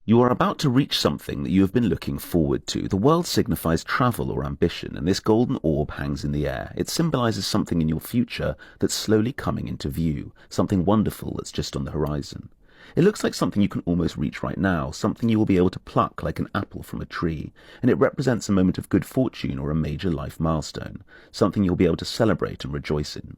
You are about to reach something that you have been looking forward to. The world signifies travel or ambition, and this golden orb hangs in the air. It symbolizes something in your future that's slowly coming into view, something wonderful that's just on the horizon. It looks like something you can almost reach right now, something you will be able to pluck like an apple from a tree, and it represents a moment of good fortune or a major life milestone, something you'll be able to celebrate and rejoice in.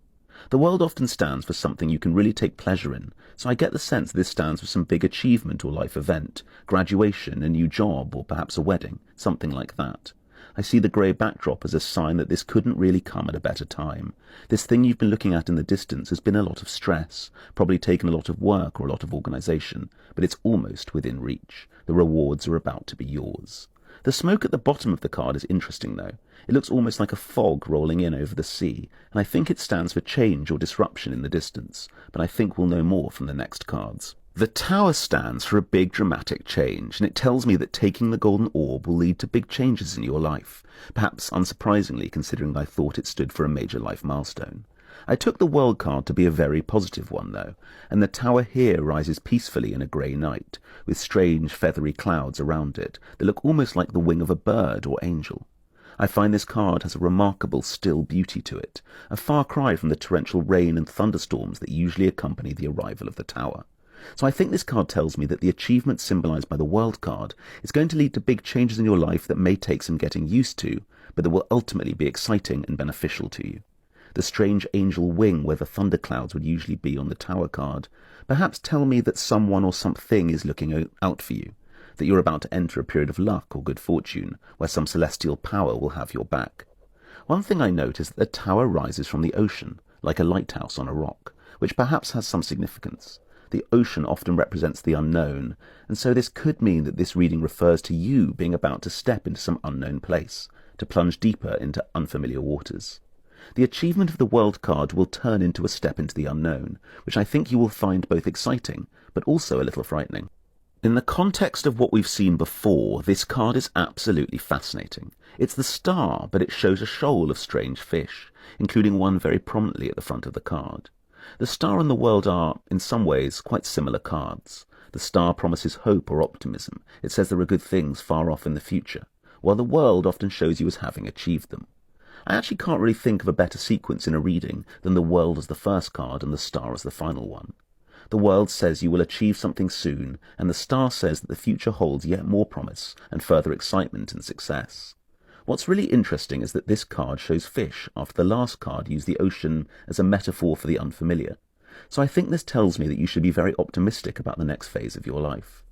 The world often stands for something you can really take pleasure in, so I get the sense this stands for some big achievement or life event, graduation, a new job, or perhaps a wedding, something like that. I see the grey backdrop as a sign that this couldn't really come at a better time. This thing you've been looking at in the distance has been a lot of stress, probably taken a lot of work or a lot of organisation, but it's almost within reach. The rewards are about to be yours. The smoke at the bottom of the card is interesting though. It looks almost like a fog rolling in over the sea, and I think it stands for change or disruption in the distance, but I think we'll know more from the next cards. The Tower stands for a big dramatic change, and it tells me that taking the golden orb will lead to big changes in your life, perhaps unsurprisingly considering I thought it stood for a major life milestone. I took the World card to be a very positive one though, and the Tower here rises peacefully in a grey night, with strange feathery clouds around it that look almost like the wing of a bird or angel. I find this card has a remarkable still beauty to it, a far cry from the torrential rain and thunderstorms that usually accompany the arrival of the Tower. So I think this card tells me that the achievement symbolised by the World card is going to lead to big changes in your life that may take some getting used to, but that will ultimately be exciting and beneficial to you. The strange angel wing where the thunderclouds would usually be on the Tower card perhaps tell me that someone or something is looking out for you, that you're about to enter a period of luck or good fortune where some celestial power will have your back. One thing I note is that the Tower rises from the ocean, like a lighthouse on a rock, which perhaps has some significance. The ocean often represents the unknown, and so this could mean that this reading refers to you being about to step into some unknown place, to plunge deeper into unfamiliar waters. The achievement of the World card will turn into a step into the unknown, which I think you will find both exciting, but also a little frightening. In the context of what we've seen before, this card is absolutely fascinating. It's the Star, but it shows a shoal of strange fish, including one very prominently at the front of the card. The Star and the World are, in some ways, quite similar cards. The Star promises hope or optimism. It says there are good things far off in the future, while the World often shows you as having achieved them. I actually can't really think of a better sequence in a reading than the World as the first card and the Star as the final one. The World says you will achieve something soon, and the Star says that the future holds yet more promise and further excitement and success. What's really interesting is that this card shows fish after the last card used the ocean as a metaphor for the unfamiliar. So I think this tells me that you should be very optimistic about the next phase of your life.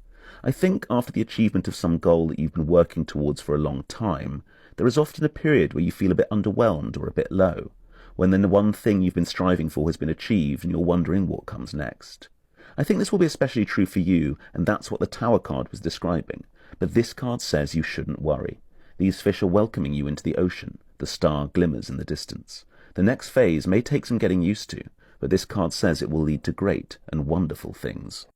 I think after the achievement of some goal that you've been working towards for a long time, there is often a period where you feel a bit underwhelmed or a bit low, when the one thing you've been striving for has been achieved and you're wondering what comes next. I think this will be especially true for you, and that's what the Tower card was describing, but this card says you shouldn't worry. These fish are welcoming you into the ocean. The Star glimmers in the distance. The next phase may take some getting used to, but this card says it will lead to great and wonderful things.